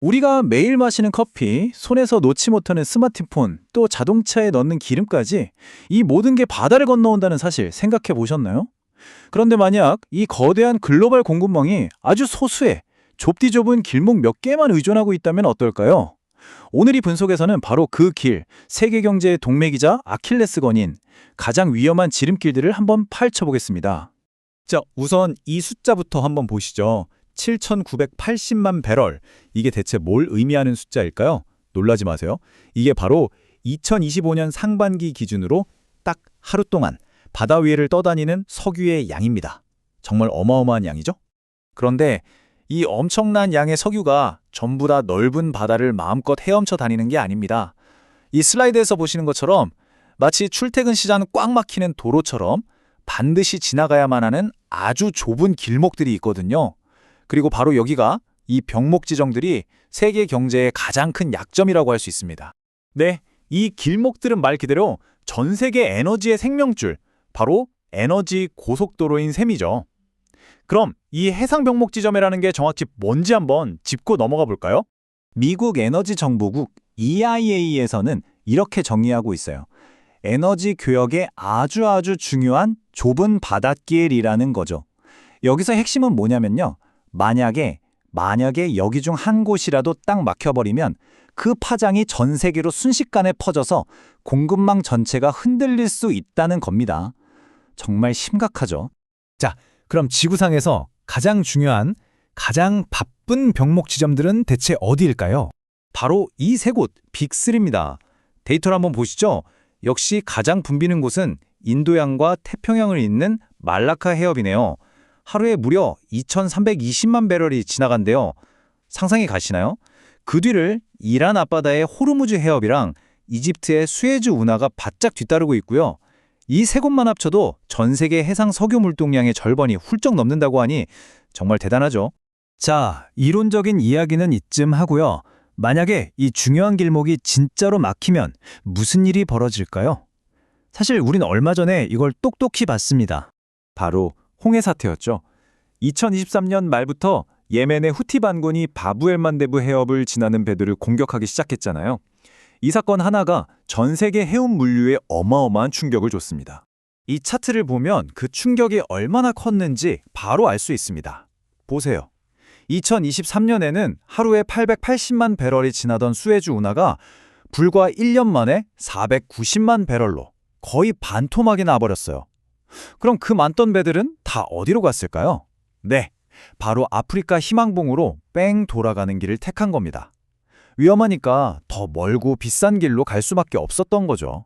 우리가 매일 마시는 커피, 손에서 놓지 못하는 스마트폰, 또 자동차에 넣는 기름까지 이 모든 게 바다를 건너온다는 사실 생각해 보셨나요? 그런데 만약 이 거대한 글로벌 공급망이 아주 소수의 좁디 좁은 길목 몇 개만 의존하고 있다면 어떨까요? 오늘 이 분석에서는 바로 그 길, 세계 경제의 동맥이자 아킬레스건인 가장 위험한 지름길들을 한번 파헤쳐보겠습니다. 자, 우선 이 숫자부터 한번 보시죠. 7,980만 배럴. 이게 대체 뭘 의미하는 숫자일까요? 놀라지 마세요. 이게 바로 2025년 상반기 기준으로 딱 하루 동안 바다 위를 떠다니는 석유의 양입니다. 정말 어마어마한 양이죠? 그런데 이 엄청난 양의 석유가 전부 다 넓은 바다를 마음껏 헤엄쳐 다니는 게 아닙니다. 이 슬라이드에서 보시는 것처럼 마치 출퇴근 시장 꽉 막히는 도로처럼 반드시 지나가야만 하는 아주 좁은 길목들이 있거든요. 그리고 바로 여기가 이 병목 지정들이 세계 경제의 가장 큰 약점이라고 할 수 있습니다. 네, 이 길목들은 말 그대로 전 세계 에너지의 생명줄, 바로 에너지 고속도로인 셈이죠. 그럼 이 해상 병목 지점이라는 게 정확히 뭔지 한번 짚고 넘어가 볼까요? 미국 에너지 정보국 EIA에서는 이렇게 정의하고 있어요. 에너지 교역의 아주 중요한 좁은 바닷길이라는 거죠. 여기서 핵심은 뭐냐면요. 만약에 여기 중 한 곳이라도 딱 막혀버리면 그 파장이 전 세계로 순식간에 퍼져서 공급망 전체가 흔들릴 수 있다는 겁니다. 정말 심각하죠. 자, 그럼 지구상에서 가장 중요한, 가장 바쁜 병목 지점들은 대체 어디일까요? 바로 이 세 곳, 빅3입니다. 데이터를 한번 보시죠. 역시 가장 붐비는 곳은 인도양과 태평양을 잇는 말라카 해협이네요. 하루에 무려 2,320만 배럴이 지나간대요. 상상이 가시나요? 그 뒤를 이란 앞바다의 호르무즈 해협이랑 이집트의 수에즈 운하가 바짝 뒤따르고 있고요. 이 세 곳만 합쳐도 전 세계 해상 석유 물동량의 절반이 훌쩍 넘는다고 하니 정말 대단하죠. 자, 이론적인 이야기는 이쯤 하고요. 만약에 이 중요한 길목이 진짜로 막히면 무슨 일이 벌어질까요? 사실 우린 얼마 전에 이걸 똑똑히 봤습니다. 바로 홍해 사태였죠. 2023년 말부터 예멘의 후티 반군이 바브엘만데브 해협을 지나는 배들을 공격하기 시작했잖아요. 이 사건 하나가 전 세계 해운 물류에 어마어마한 충격을 줬습니다. 이 차트를 보면 그 충격이 얼마나 컸는지 바로 알 수 있습니다. 보세요. 2023년에는 하루에 880만 배럴이 지나던 수에즈 운하가 불과 1년 만에 490만 배럴로 거의 반토막이 나버렸어요. 그럼 그 많던 배들은 다 어디로 갔을까요? 네, 바로 아프리카 희망봉으로 뺑 돌아가는 길을 택한 겁니다. 위험하니까 더 멀고 비싼 길로 갈 수밖에 없었던 거죠.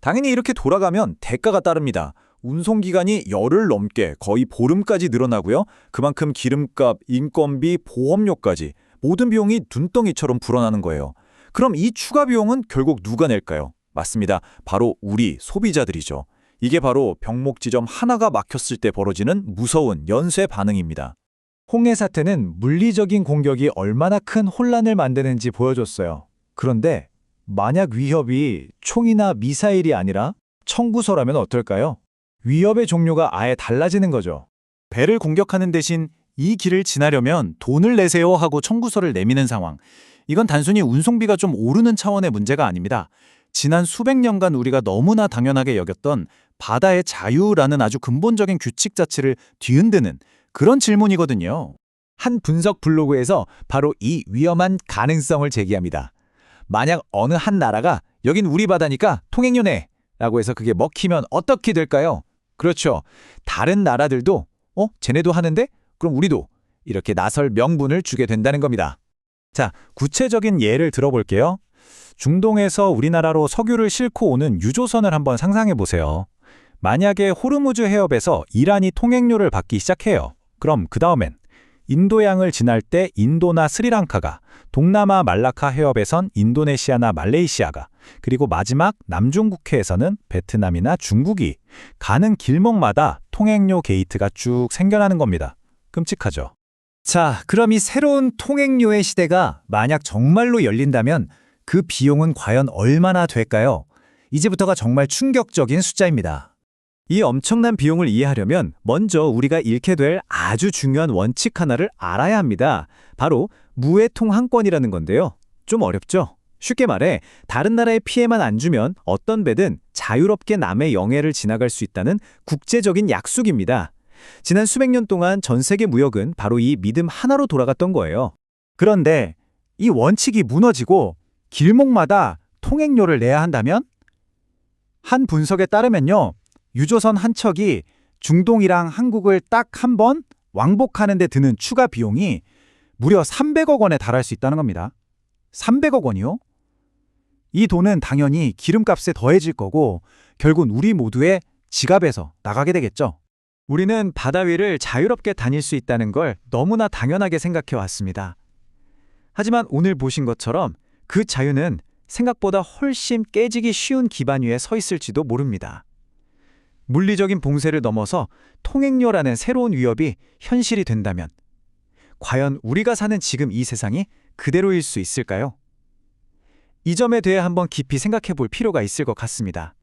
당연히 이렇게 돌아가면 대가가 따릅니다. 운송기간이 열흘 넘게 거의 보름까지 늘어나고요. 그만큼 기름값, 인건비, 보험료까지 모든 비용이 눈덩이처럼 불어나는 거예요. 그럼 이 추가 비용은 결국 누가 낼까요? 맞습니다. 바로 우리 소비자들이죠. 이게 바로 병목 지점 하나가 막혔을 때 벌어지는 무서운 연쇄 반응입니다. 홍해 사태는 물리적인 공격이 얼마나 큰 혼란을 만드는지 보여줬어요. 그런데 만약 위협이 총이나 미사일이 아니라 청구서라면 어떨까요? 위협의 종류가 아예 달라지는 거죠. 배를 공격하는 대신 이 길을 지나려면 돈을 내세요 하고 청구서를 내미는 상황. 이건 단순히 운송비가 좀 오르는 차원의 문제가 아닙니다. 지난 수백 년간 우리가 너무나 당연하게 여겼던 바다의 자유라는 아주 근본적인 규칙 자체를 뒤흔드는 그런 질문이거든요. 한 분석 블로그에서 바로 이 위험한 가능성을 제기합니다. 만약 어느 한 나라가 여긴 우리 바다니까 통행료 내 라고 해서 그게 먹히면 어떻게 될까요? 그렇죠. 다른 나라들도 쟤네도 하는데? 그럼 우리도 이렇게 나설 명분을 주게 된다는 겁니다. 자, 구체적인 예를 들어볼게요. 중동에서 우리나라로 석유를 싣고 오는 유조선을 한번 상상해 보세요. 만약에 호르무즈 해협에서 이란이 통행료를 받기 시작해요. 그럼 그 다음엔 인도양을 지날 때 인도나 스리랑카가, 동남아 말라카 해협에선 인도네시아나 말레이시아가, 그리고 마지막 남중국해에서는 베트남이나 중국이 가는 길목마다 통행료 게이트가 쭉 생겨나는 겁니다. 끔찍하죠. 자, 그럼 이 새로운 통행료의 시대가 만약 정말로 열린다면 그 비용은 과연 얼마나 될까요? 이제부터가 정말 충격적인 숫자입니다. 이 엄청난 비용을 이해하려면 먼저 우리가 잃게 될 아주 중요한 원칙 하나를 알아야 합니다. 바로 무해통항권이라는 건데요. 좀 어렵죠? 쉽게 말해 다른 나라에 피해만 안 주면 어떤 배든 자유롭게 남의 영해를 지나갈 수 있다는 국제적인 약속입니다. 지난 수백 년 동안 전 세계 무역은 바로 이 믿음 하나로 돌아갔던 거예요. 그런데 이 원칙이 무너지고 길목마다 통행료를 내야 한다면? 한 분석에 따르면요. 유조선 한 척이 중동이랑 한국을 딱 한 번 왕복하는 데 드는 추가 비용이 무려 300억 원에 달할 수 있다는 겁니다. 300억 원이요? 이 돈은 당연히 기름값에 더해질 거고 결국은 우리 모두의 지갑에서 나가게 되겠죠. 우리는 바다 위를 자유롭게 다닐 수 있다는 걸 너무나 당연하게 생각해 왔습니다. 하지만 오늘 보신 것처럼 그 자유는 생각보다 훨씬 깨지기 쉬운 기반 위에 서 있을지도 모릅니다. 물리적인 봉쇄를 넘어서 통행료라는 새로운 위협이 현실이 된다면 과연 우리가 사는 지금 이 세상이 그대로일 수 있을까요? 이 점에 대해 한번 깊이 생각해 볼 필요가 있을 것 같습니다.